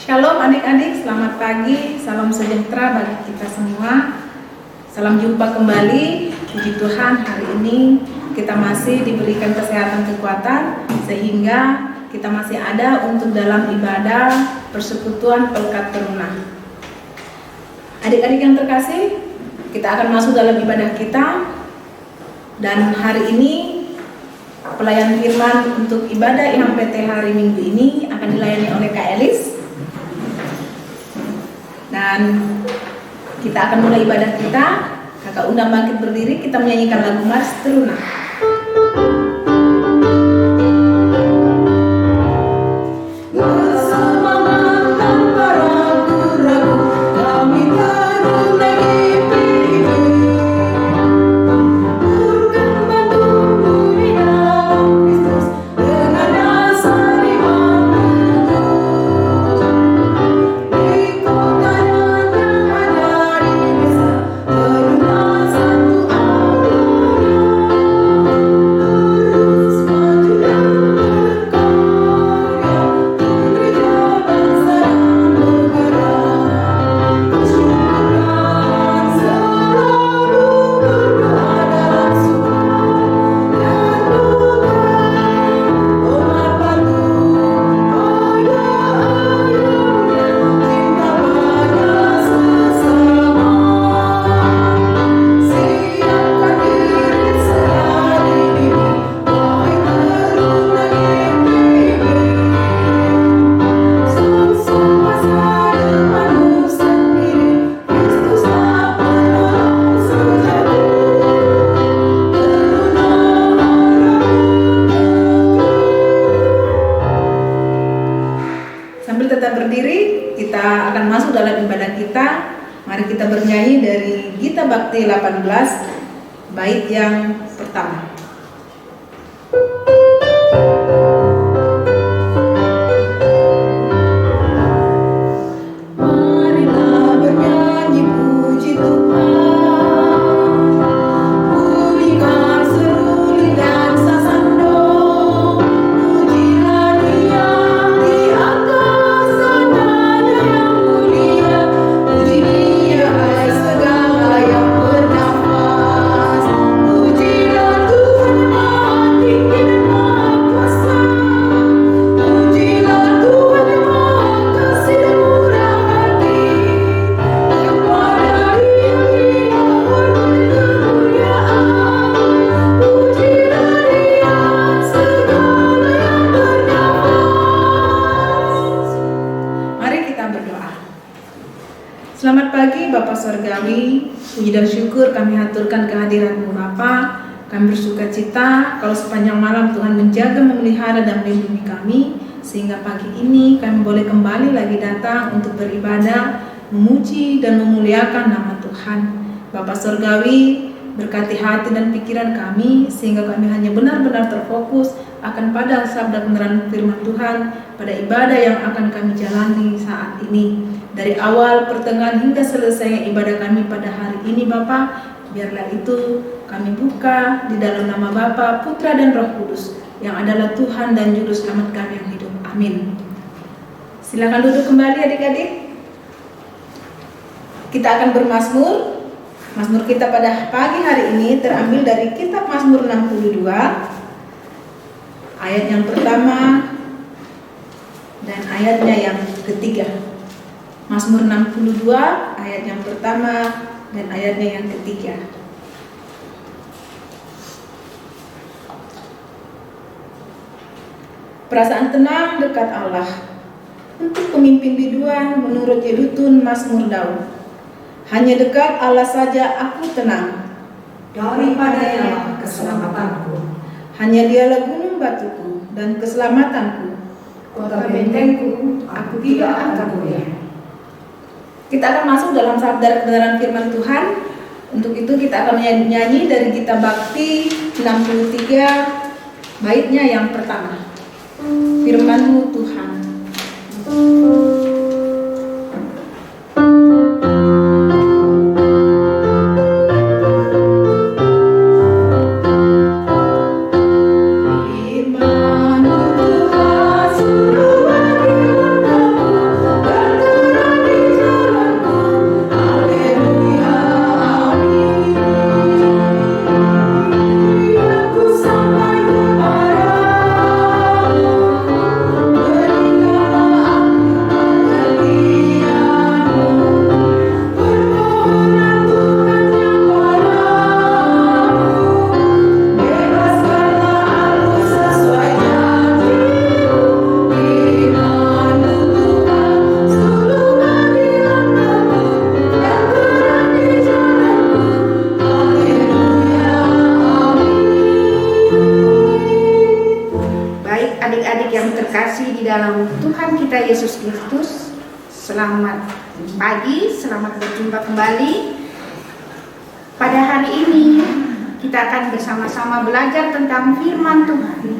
Shalom adik-adik, selamat pagi, salam sejahtera bagi kita semua. Salam jumpa kembali, puji Tuhan hari ini kita masih diberikan kesehatan kekuatan sehingga kita masih ada untuk dalam ibadah persekutuan Pelkat Teruna. Adik-adik yang terkasih, kita akan masuk dalam ibadah kita dan hari ini pelayan firman untuk ibadah IHMPT hari Minggu ini akan dilayani oleh Kak Elis. Dan kita akan mulai ibadah kita. Kakak undang bangkit berdiri, kita menyanyikan lagu Mars Teruna. Mari kita bernyanyi dari Gita Bakti 18 bait yang pertama. Selamat pagi Bapak Surgawi, puji dan syukur kami haturkan kehadiran-Mu Bapa. Kami bersuka cita kalau sepanjang malam Tuhan menjaga, memelihara dan melindungi kami, sehingga pagi ini kami boleh kembali lagi datang untuk beribadah, memuji dan memuliakan nama Tuhan. Bapak Surgawi, berkati hati dan pikiran kami, sehingga kami hanya benar-benar terfokus akan pada sabda kebenaran firman Tuhan pada ibadah yang akan kami jalani saat ini. Dari awal, pertengahan hingga selesai ibadah kami pada hari ini Bapa, biarlah itu kami buka di dalam nama Bapa, Putra dan Roh Kudus yang adalah Tuhan dan Juru Selamat kami yang hidup. Amin. Silakan duduk kembali adik-adik. Kita akan bermazmur. Mazmur kita pada pagi hari ini terambil dari kitab Mazmur 62 ayat yang pertama dan ayatnya yang ketiga. Mazmur 62 ayat yang pertama dan ayatnya yang ketiga. Perasaan tenang dekat Allah untuk pemimpin biduan menurut Yedutun Mazmur Daud. Hanya dekat Allah saja aku tenang, daripadanya keselamatanku. Hanya Dialah gunung batuku dan keselamatanku, Kota bentengku, aku tidak akan goyah. Kita akan masuk dalam sabda kebenaran firman Tuhan. Untuk itu kita akan menyanyi dari Gita Bakti 63 baitnya yang pertama. Firman-Mu Tuhan. Firman-Mu Tuhan, suruh bagi terkasih di dalam Tuhan kita Yesus Kristus, selamat pagi, selamat berjumpa kembali. Pada hari ini kita akan bersama-sama belajar tentang firman Tuhan,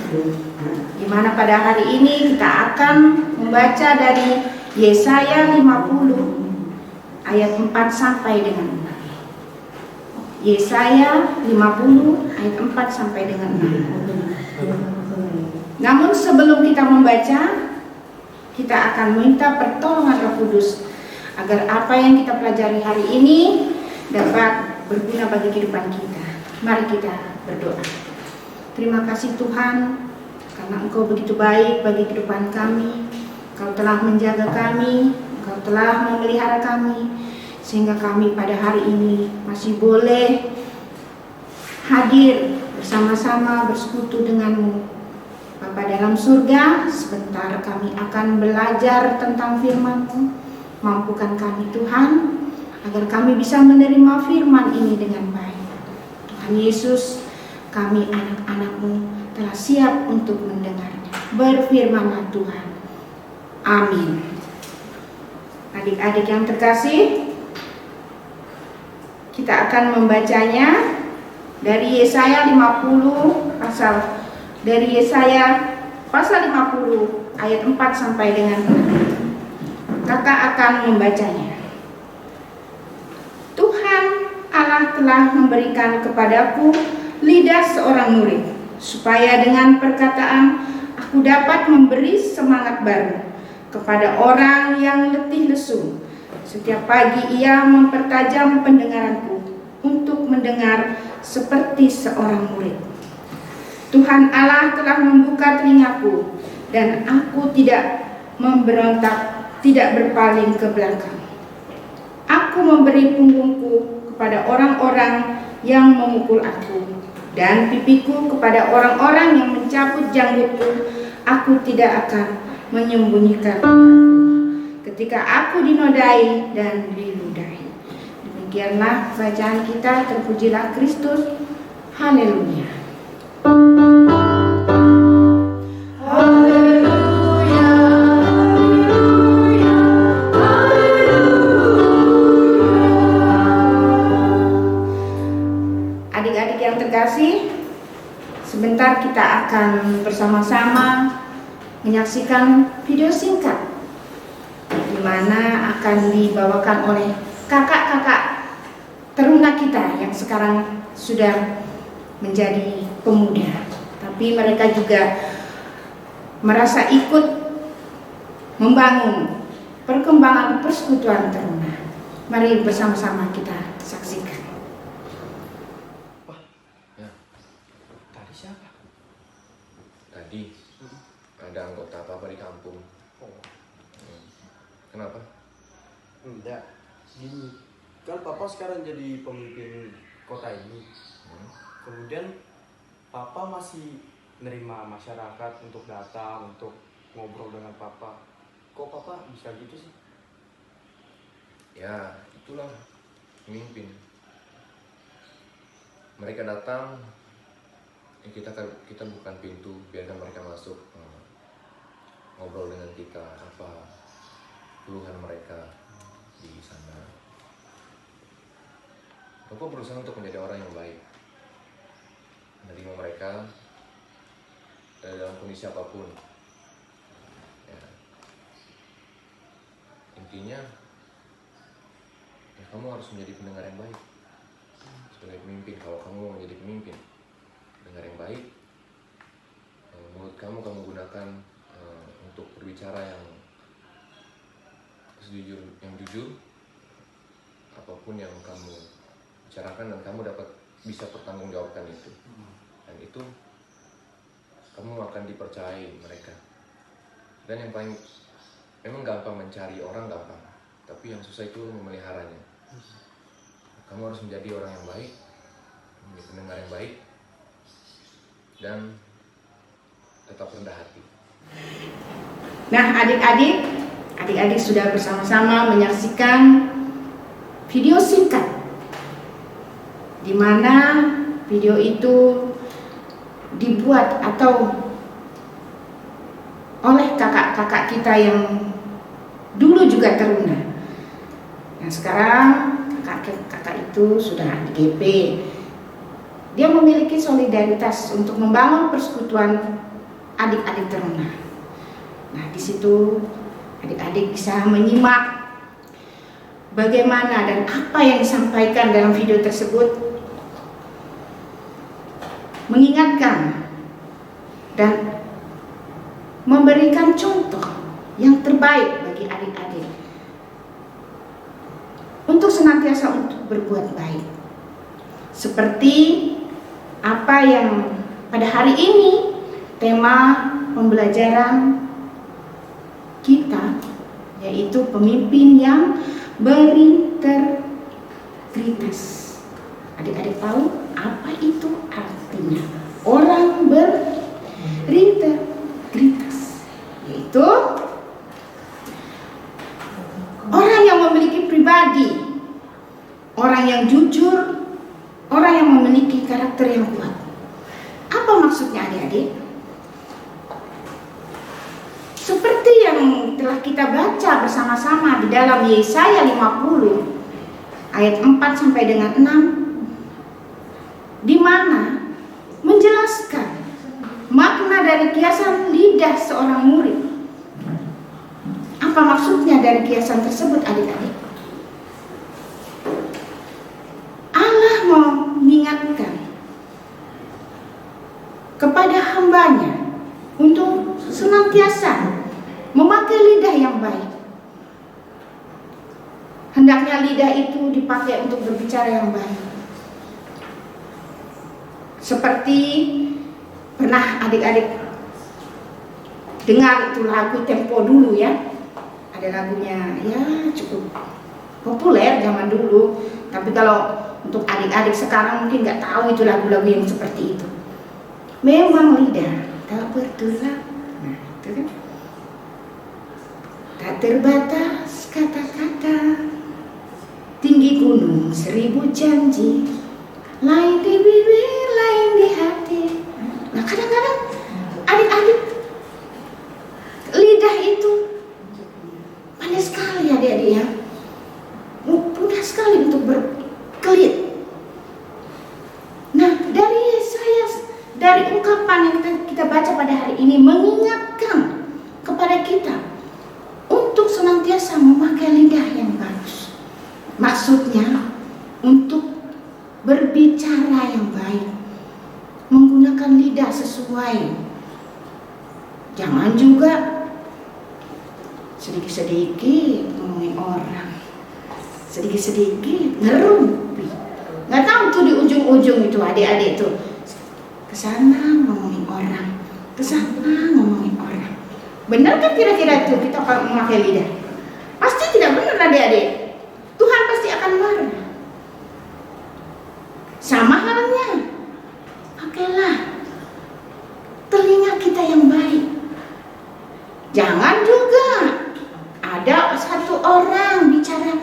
di mana pada hari ini kita akan membaca dari Yesaya 50 ayat 4 sampai dengan 6. Yesaya 50 ayat 4 sampai dengan 6. Namun sebelum kita membaca, kita akan minta pertolongan Roh Kudus agar apa yang kita pelajari hari ini dapat berguna bagi kehidupan kita. Mari kita berdoa. Terima kasih Tuhan, karena Engkau begitu baik bagi kehidupan kami. Engkau telah menjaga kami, Engkau telah memelihara kami, sehingga kami pada hari ini masih boleh hadir bersama-sama bersekutu denganmu. Bapa dalam surga, sebentar kami akan belajar tentang firman-Mu. Mampukan kami Tuhan, agar kami bisa menerima firman ini dengan baik. Tuhan Yesus, kami anak-anak-Mu telah siap untuk mendengarnya. Berfirmanlah Tuhan. Amin. Adik-adik yang terkasih, kita akan membacanya dari Yesaya 50 dari Yesaya pasal 50 ayat 4 sampai dengan 6. Kakak akan membacanya. Tuhan Allah telah memberikan kepadaku lidah seorang murid, supaya dengan perkataan aku dapat memberi semangat baru kepada orang yang letih lesu. Setiap pagi ia mempertajam pendengaranku untuk mendengar seperti seorang murid. Tuhan Allah telah membuka telingaku, dan aku tidak memberontak, tidak berpaling ke belakang. Aku memberi punggungku kepada orang-orang yang memukul aku, dan pipiku kepada orang-orang yang mencabut janggutku. Aku tidak akan menyembunyikan mukaku ketika aku dinodai dan diludahi. Demikianlah bacaan kita. Terpujilah Kristus. Haleluya. Adik-adik yang terkasih, sebentar kita akan bersama-sama menyaksikan video singkat di mana akan dibawakan oleh kakak-kakak teruna kita yang sekarang sudah menjadi pemuda, tapi mereka juga merasa ikut membangun perkembangan persekutuan teruna. Mari bersama-sama kita saksikan. Tadi siapa? Tadi ada anggota apa di kampung. Kenapa? Enggak, gini. Kan papa sekarang jadi pemimpin kota ini. Kemudian papa masih nerima masyarakat untuk datang, untuk ngobrol dengan papa. Kok papa bisa gitu sih? Ya, itulah pemimpin. Mereka datang, kita bukan pintu, biarkan mereka masuk, ngobrol dengan kita, apa keluhan mereka di sana. Bapak berusaha untuk menjadi orang yang baik, menerima mereka dalam kondisi apapun. Ya. Intinya, ya kamu harus menjadi pendengar yang baik sebagai pemimpin. Kalau kamu mau menjadi pemimpin, dengar yang baik, mulut kamu gunakan untuk berbicara yang jujur, apapun yang kamu bicarakan, dan kamu dapat bisa pertanggungjawabkan itu, dan itu kamu akan dipercayai mereka. Dan yang paling memang gampang mencari orang, gampang, tapi yang susah itu memeliharanya. Kamu harus menjadi orang yang baik, menjadi pendengar yang baik, dan tetap rendah hati. Nah, adik-adik sudah bersama-sama menyaksikan video singkat, di mana video itu dibuat atau oleh kakak-kakak kita yang dulu juga teruna. Nah sekarang kakak itu sudah di GP. Dia memiliki solidaritas untuk membangun persekutuan adik-adik teruna. Nah di situ adik-adik bisa menyimak bagaimana dan apa yang disampaikan dalam video tersebut, mengingatkan dan memberikan contoh yang terbaik bagi adik-adik untuk senantiasa untuk berbuat baik. Seperti apa yang pada hari ini tema pembelajaran kita, yaitu pemimpin yang berintegritas. Adik-adik tahu apa itu artinya orang berintegritas? Yaitu orang yang memiliki pribadi, orang yang jujur, orang yang memiliki karakter yang kuat. Apa maksudnya adik-adik? Seperti yang telah kita baca bersama-sama di dalam Yesaya 50 ayat 4 sampai dengan 6, di mana menjelaskan makna dari kiasan lidah seorang murid. Apa maksudnya dari kiasan tersebut adik-adik? Allah mengingatkan kepada hambanya untuk senantiasa memakai lidah yang baik. Hendaknya lidah itu dipakai untuk berbicara yang baik. Seperti pernah adik-adik dengar itu lagu Tempo dulu ya. Ada lagunya ya cukup populer zaman dulu. Tapi kalau untuk adik-adik sekarang mungkin nggak tahu itu lagu-lagu yang seperti itu. Memang lidah tak bertulang, nah itu kan, tak terbatas kata-kata, tinggi gunung 1000 janji, lain di bibir, lain di hati. Nah kadang-kadang adik-adik lidah itu pandai sekali adik-adik ya, mudah sekali untuk berkelit. Nah dari ungkapan yang kita baca pada hari ini mengingatkan kepada kita untuk senantiasa memakai lidah yang bagus. Maksudnya untuk berbicara yang baik, menggunakan lidah sesuai. Jangan juga sedikit-sedikit ngomongin orang, sedikit-sedikit ngerumpi. Nggak tahu tuh di ujung-ujung itu adik-adik tuh kesana ngomongin orang, kesana ngomongin orang. Benar kan kira-kira itu kita memakai lidah? Pasti tidak benar adik-adik. Tuhan pasti akan marah. Sama halnya, pakailah telinga kita yang baik. Jangan juga ada satu orang bicara,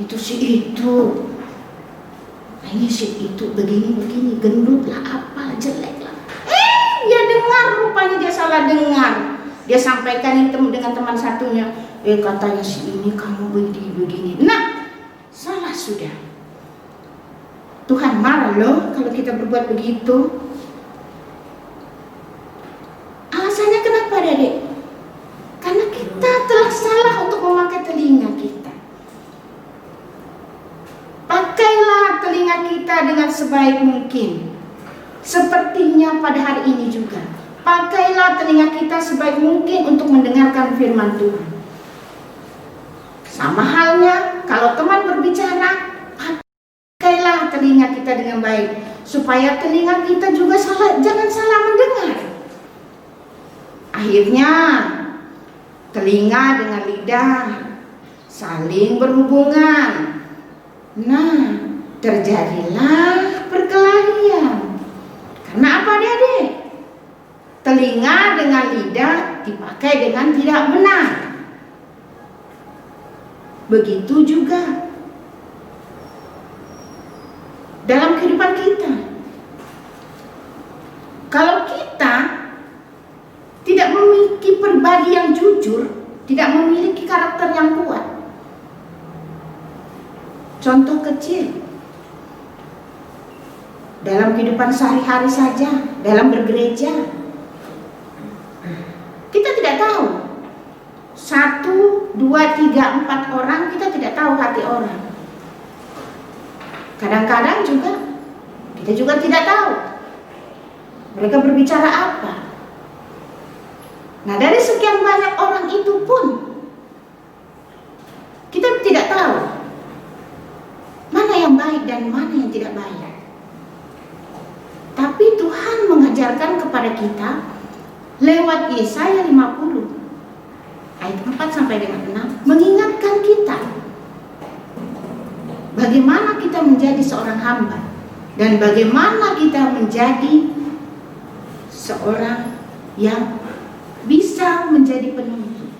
itu si itu. Ini sih itu begini gendut lah, apa jelek lah. Dia dengar, rupanya dia salah dengar. Dia sampaikan itu dengan teman satunya. Katanya si ini kamu begini. Nah, salah sudah. Tuhan marah loh kalau kita berbuat begitu. Alasannya kenapa, Dedek? Karena kita telah salah untuk memakai telinga kita. Pakailah telinga kita dengan sebaik mungkin. Sepertinya pada hari ini juga, pakailah telinga kita sebaik mungkin untuk mendengarkan firman Tuhan. Sama halnya kalau teman berbicara, pakailah telinga kita dengan baik, supaya telinga kita juga jangan salah mendengar. Akhirnya telinga dengan lidah saling berhubungan. Nah, terjadilah perkelahian. Karena apa, Adik-adik? Telinga dengan lidah dipakai dengan tidak benar. Begitu juga dalam kehidupan kita. Kalau kita pribadi yang jujur tidak memiliki karakter yang kuat. Contoh kecil, dalam kehidupan sehari-hari saja, dalam bergereja, kita tidak tahu. 1, 2, 3, 4 orang, kita tidak tahu hati orang. Kadang-kadang juga kita juga tidak tahu mereka berbicara apa. Nah, dari sekian banyak orang itu pun kita tidak tahu mana yang baik dan mana yang tidak baik. Tapi Tuhan mengajarkan kepada kita lewat Yesaya 50 ayat 4 sampai dengan 6 mengingatkan kita bagaimana kita menjadi seorang hamba dan bagaimana kita menjadi seorang yang bisa menjadi penuntut.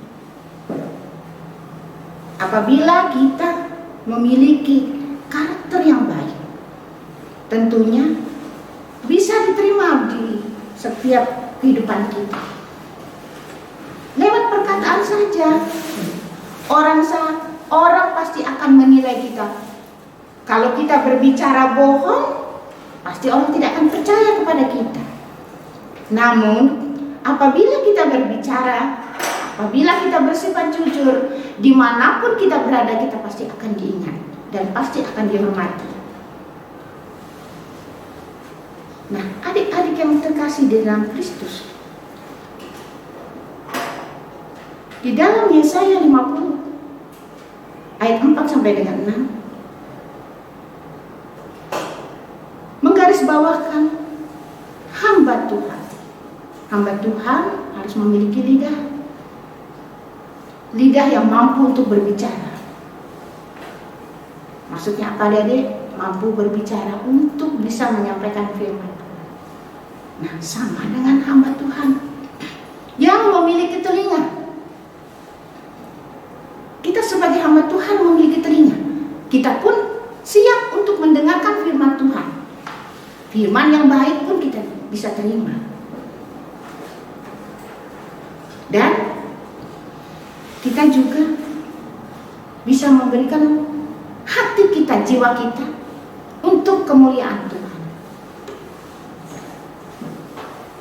Apabila kita memiliki karakter yang baik, tentunya bisa diterima di setiap kehidupan kita. Lewat perkataan saja, orang pasti akan menilai kita. Kalau kita berbicara bohong, pasti orang tidak akan percaya kepada kita. Namun, apabila kita berbicara, apabila kita bersifat jujur, dimanapun kita berada, kita pasti akan diingat dan pasti akan dihormati. Nah, adik-adik yang terkasih di dalam Kristus, di dalam Yesaya 50 ayat 4 sampai dengan 6 menggarisbawahkan hamba Tuhan. Hamba Tuhan harus memiliki lidah yang mampu untuk berbicara. Maksudnya apa, Adik? Mampu berbicara untuk bisa menyampaikan firman Tuhan. Nah, sama dengan hamba Tuhan yang memiliki telinga. Kita sebagai hamba Tuhan memiliki telinga. Kita pun siap untuk mendengarkan firman Tuhan. Firman yang baik pun kita bisa terima. Dan kita juga bisa memberikan hati kita, jiwa kita untuk kemuliaan Tuhan.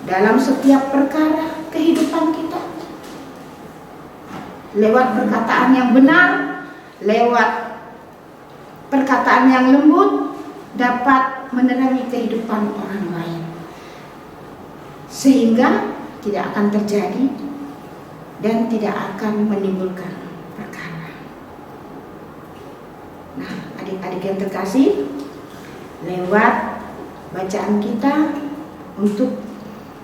Dalam setiap perkara kehidupan kita, lewat perkataan yang benar, lewat perkataan yang lembut, dapat menerangi kehidupan orang lain, sehingga tidak akan terjadi dan tidak akan menimbulkan perkara. Nah, adik-adik yang terkasih, lewat bacaan kita untuk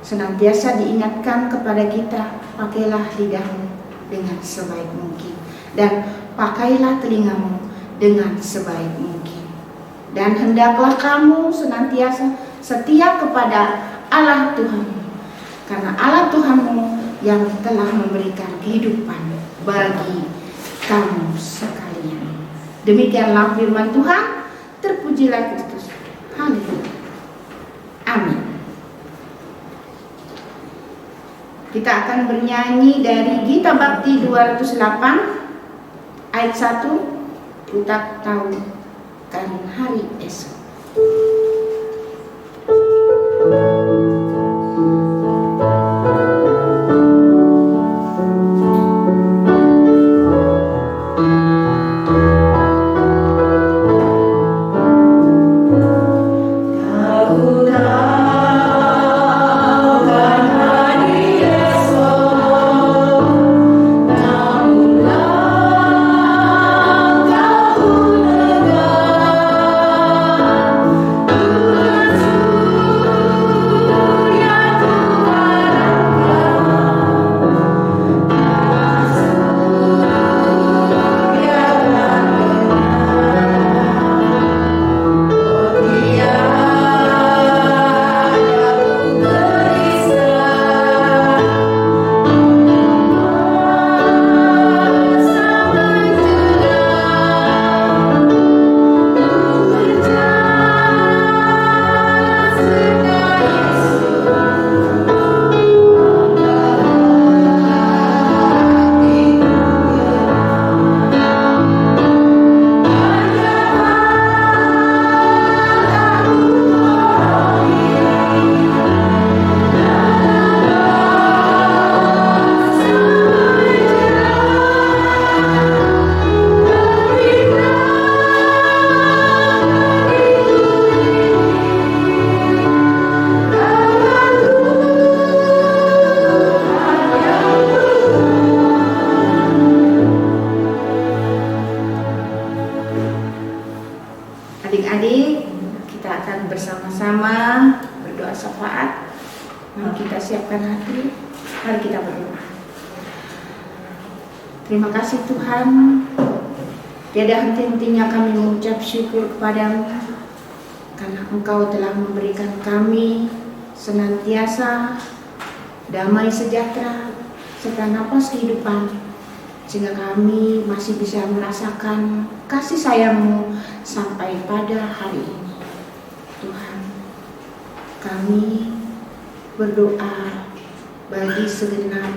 senantiasa diingatkan kepada kita, pakailah lidahmu dengan sebaik mungkin dan pakailah telingamu dengan sebaik mungkin. Dan hendaklah kamu senantiasa setia kepada Allah Tuhanmu, karena Allah Tuhanmu yang telah memberikan kehidupan bagi kamu sekalian. Demikianlah firman Tuhan. Terpujilah Kristus. Haleluya. Amin. Kita akan bernyanyi dari Gita Bakti 208 ayat 1. Ku tak tahu kan hari esok. Ku Mari kita siapkan hati, mari kita berdoa. Terima kasih Tuhan, tiada henti-hentinya kami mengucap syukur kepadamu, karena Engkau telah memberikan kami senantiasa damai sejahtera serta napas kehidupan, sehingga kami masih bisa merasakan kasih sayang-Mu sampai pada hari ini. Tuhan, kami berdoa bagi segenap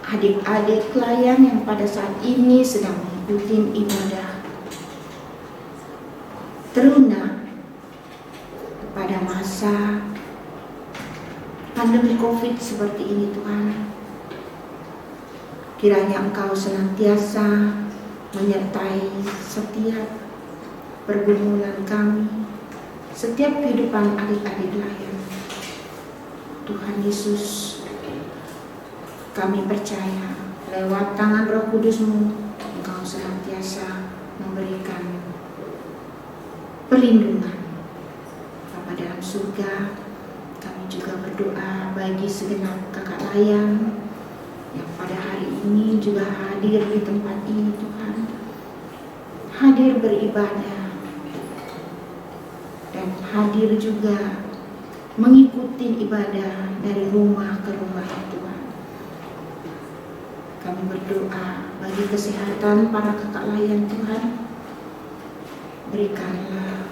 adik-adik pelayan yang pada saat ini sedang mengikuti ibadah teruna pada masa pandemi COVID seperti ini. Tuhan, kiranya Engkau senantiasa menyertai setiap pergumulan kami, setiap kehidupan adik-adik layan. Tuhan Yesus, kami percaya lewat tangan Roh Kudus-Mu, Engkau senantiasa memberikan perlindungan. Bapa dalam surga, kami juga berdoa bagi segenap kakak layan yang pada hari ini juga hadir di tempat ini. Tuhan, hadir beribadah dan hadir juga mengikuti ibadah dari rumah ke rumah. Tuhan, kami berdoa bagi kesehatan para kakak layan. Tuhan, berikanlah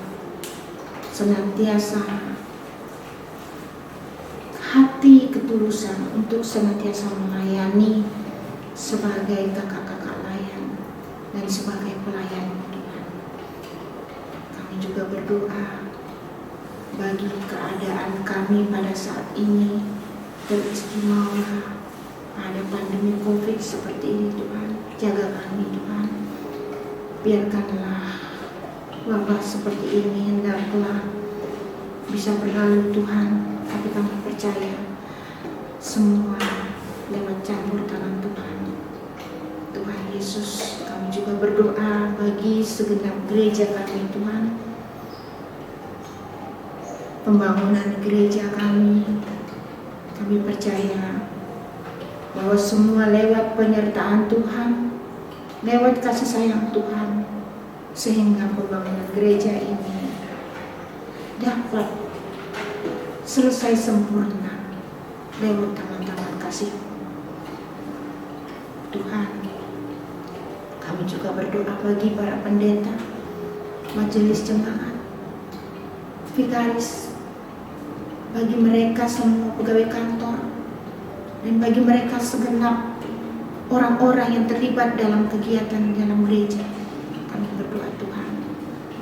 senantiasa hati ketulusan untuk senantiasa melayani sebagai kakak-kakak layan dan sebagai pelayan Tuhan. Kami juga berdoa bagi keadaan kami pada saat ini, teristimewa pada pandemi COVID seperti ini. Tuhan, jaga kami Tuhan, biarkanlah wabah seperti ini hendaklah bisa berlalu Tuhan, tapi kami percaya semua lewat campur tangan Tuhan. Tuhan Yesus, kami juga berdoa bagi segenap gereja kami Tuhan, pembangunan gereja kami percaya bahwa semua lewat penyertaan Tuhan, lewat kasih sayang Tuhan, sehingga pembangunan gereja ini dapat selesai sempurna lewat tangan-tangan kasih Tuhan. Kami juga berdoa bagi para pendeta, majelis jemaat, vikaris, bagi mereka semua pegawai kantor, dan bagi mereka segenap orang-orang yang terlibat dalam kegiatan dalam gereja. Kami berdoa Tuhan,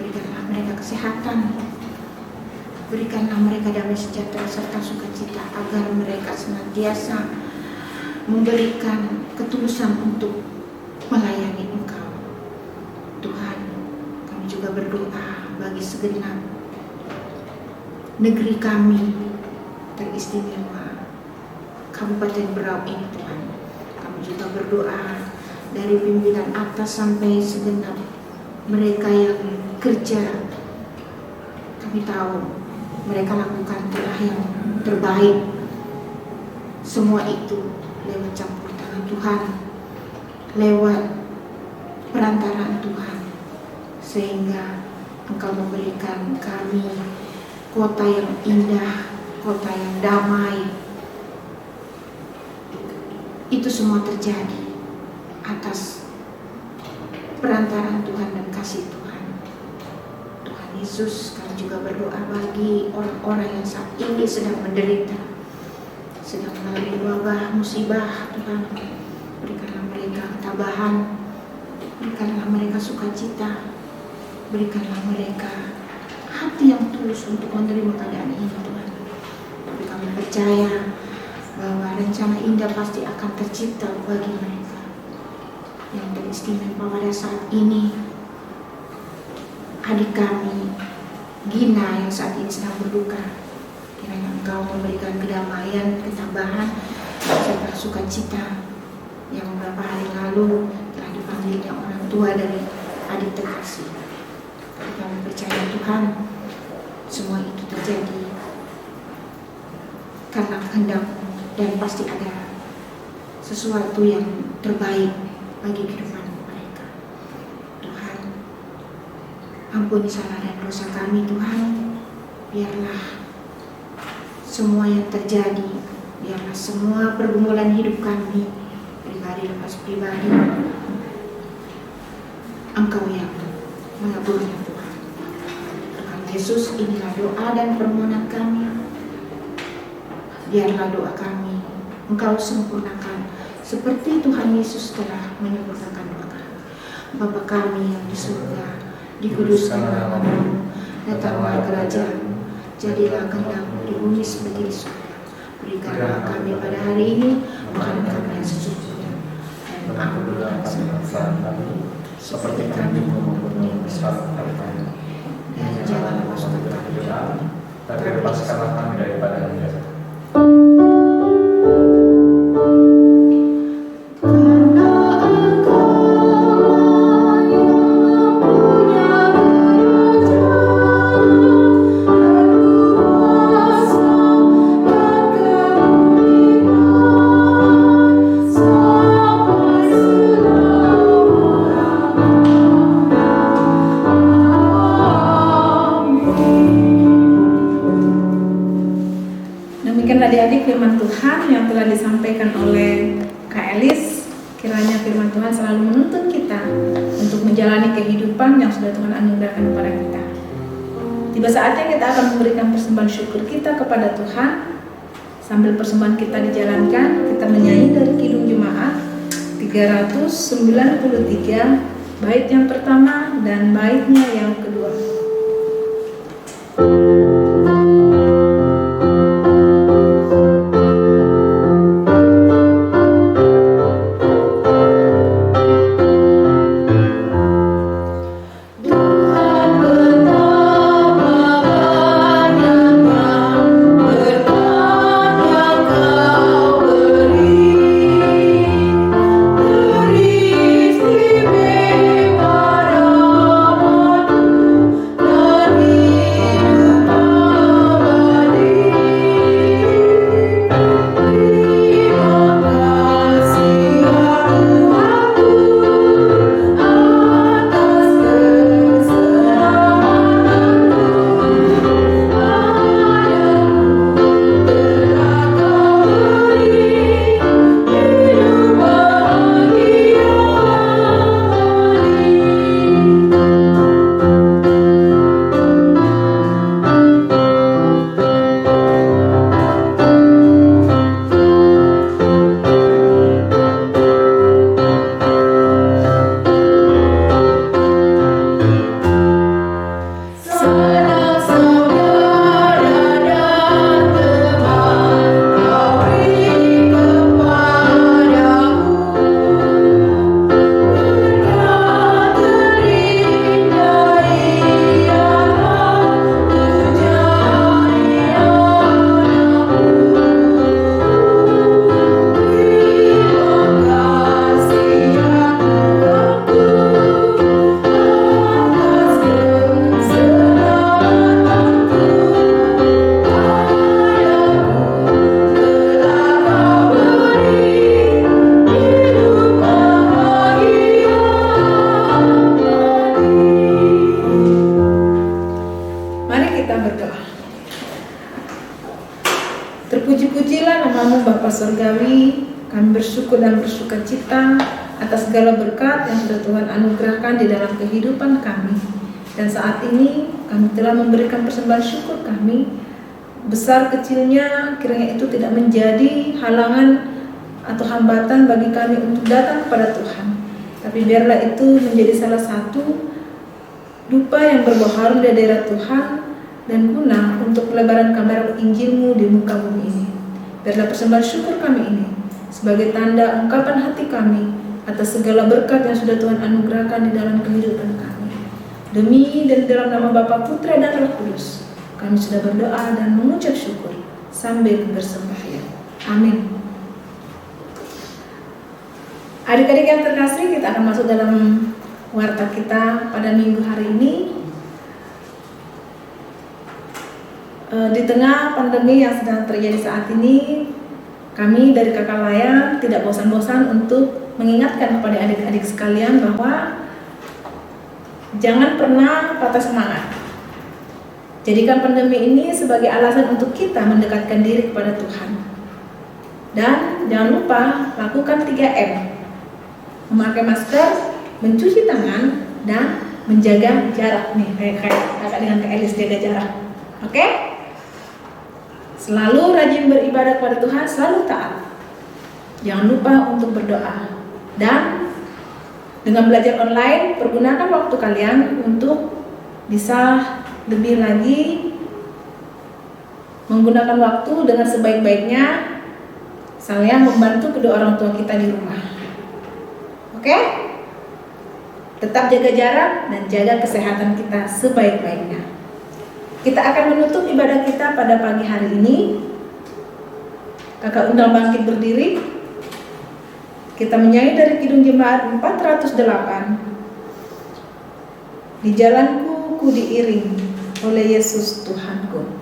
berikanlah mereka kesehatan, berikanlah mereka damai sejahtera serta sukacita, agar mereka senantiasa memberikan ketulusan untuk melayani Engkau. Tuhan, kami juga berdoa bagi segenap negeri kami teristimewa, Kabupaten Berau ini Tuhan. Kami juga berdoa dari pimpinan atas sampai segenap mereka yang kerja. Kami tahu mereka lakukan telah yang terbaik. Semua itu lewat campur tangan Tuhan, lewat perantaraan Tuhan, sehingga Engkau memberikan kami kota yang indah, kota yang damai. Itu semua terjadi atas perantaraan Tuhan dan kasih Tuhan. Tuhan Yesus, kami juga berdoa bagi orang-orang yang saat ini sedang menderita, sedang melalui wabah musibah. Tuhan, berikanlah mereka ketabahan, berikanlah mereka sukacita, berikanlah mereka hati yang tulus untuk menerima keadaan ini Tuhan. Tapi kami percaya bahwa rencana indah pasti akan tercipta bagi mereka yang teristimewa pada saat ini. Adik kami Gina yang saat ini sedang berduka, kiranya Engkau memberikan kedamaian, ketabahan, serta sukacita yang beberapa hari lalu telah dipanggilnya orang tua dari adik terkasih. Kami percaya Tuhan, semua itu terjadi karena kehendak-Mu, dan pasti ada sesuatu yang terbaik bagi kehidupan mereka. Tuhan, ampuni salah dan dosa kami Tuhan. Biarlah semua yang terjadi, biarlah semua pergumulan hidup kami, pribadi lepas pribadi, Engkau yang mengaburnya Tuhan. Tuhan Yesus, inilah doa dan permohonan kami. Biarlah doa kami Engkau sempurnakan seperti Tuhan Yesus telah menyempurnakan doa kami. Bapa kami yang di surga, dikuduskan nama-Mu, datanglah kerajaan-Mu, jadilah kehendak-Mu di bumi seperti di surga. Berikanlah kami pada hari ini makanan kami yang secukupnya, dan ampunilah kesalahan kami seperti kami mengampuni kesalahan kami. Dan janganlah masuk ke dalam kami, tapi lepaskanlah kami daripada yang jahat. Demikian adik-adik firman Tuhan yang telah disampaikan oleh Kak Elis. Kiranya firman Tuhan selalu menuntun kita untuk menjalani kehidupan yang sudah Tuhan anugerahkan kepada kita. Tiba saatnya kita akan memberikan persembahan syukur kita kepada Tuhan. Sambil persembahan kita dijalankan, kita menyanyi dari Kidung Jemaat 393, bait yang pertama dan baitnya yang kedua. Terpuji-pujilah nama-Mu Bapa Surgawi. Kami bersyukur dan bersukacita atas segala berkat yang sudah Tuhan anugerahkan di dalam kehidupan kami. Dan saat ini kami telah memberikan persembahan syukur kami. Besar kecilnya kiranya itu tidak menjadi halangan atau hambatan bagi kami untuk datang kepada Tuhan. Tapi biarlah itu menjadi salah satu dupa yang berbau harum di hadirat Tuhan dan guna untuk pelebaran kabar Injil-Mu di muka bumi ini. Biarlah persembahan syukur kami ini sebagai tanda ungkapan hati kami atas segala berkat yang sudah Tuhan anugerahkan di dalam kehidupan kami. Demi dan dalam nama Bapa, Putra dan Roh Kudus, kami sudah berdoa dan mengucap syukur sambil bersembahyang. Amin. Adik-adik yang terkasih, kita akan masuk dalam warta kita pada minggu hari ini. Di tengah pandemi yang sedang terjadi saat ini, kami dari Kakak Layan tidak bosan-bosan untuk mengingatkan kepada adik-adik sekalian bahwa jangan pernah patah semangat. Jadikan pandemi ini sebagai alasan untuk kita mendekatkan diri kepada Tuhan. Dan jangan lupa lakukan 3M. Memakai masker, mencuci tangan, dan menjaga jarak nih, kayak kakak dengan Kak Elis jaga jarak. Oke? Selalu rajin beribadah kepada Tuhan, selalu taat. Jangan lupa untuk berdoa. Dan dengan belajar online, pergunakan waktu kalian untuk bisa lebih lagi menggunakan waktu dengan sebaik-baiknya, misalnya membantu kedua orang tua kita di rumah. Oke? Tetap jaga jarak dan jaga kesehatan kita sebaik-baiknya. Kita akan menutup ibadah kita pada pagi hari ini. Kakak undang bangkit berdiri. Kita menyanyi dari Kidung Jemaat 408. Di jalanku ku diiring oleh Yesus Tuhanku.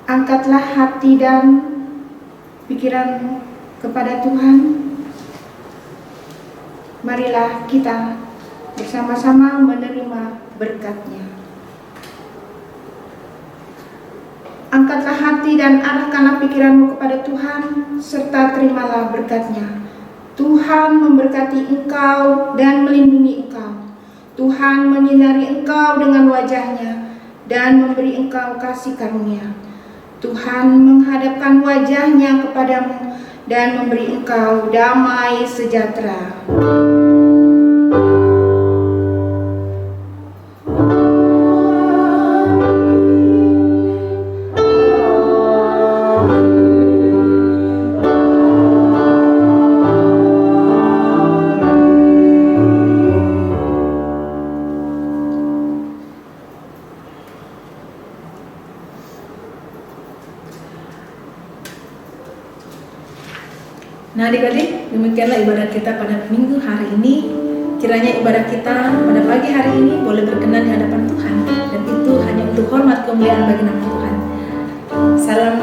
Angkatlah hati dan pikiranmu kepada Tuhan. Marilah kita bersama-sama menerima berkat-Nya. Angkatlah hati dan arahkanlah pikiranmu kepada Tuhan, serta terimalah berkat-Nya. Tuhan memberkati engkau dan melindungi engkau. Tuhan menyinari engkau dengan wajah-Nya dan memberi engkau kasih karunia. Tuhan menghadapkan wajah-Nya kepadamu dan memberi engkau damai sejahtera. Nah adik-adik, demikianlah ibadah kita pada minggu hari ini. Kiranya ibadah kita pada pagi hari ini boleh berkenan di hadapan Tuhan, dan itu hanya untuk hormat kemuliaan bagi nama Tuhan. Salam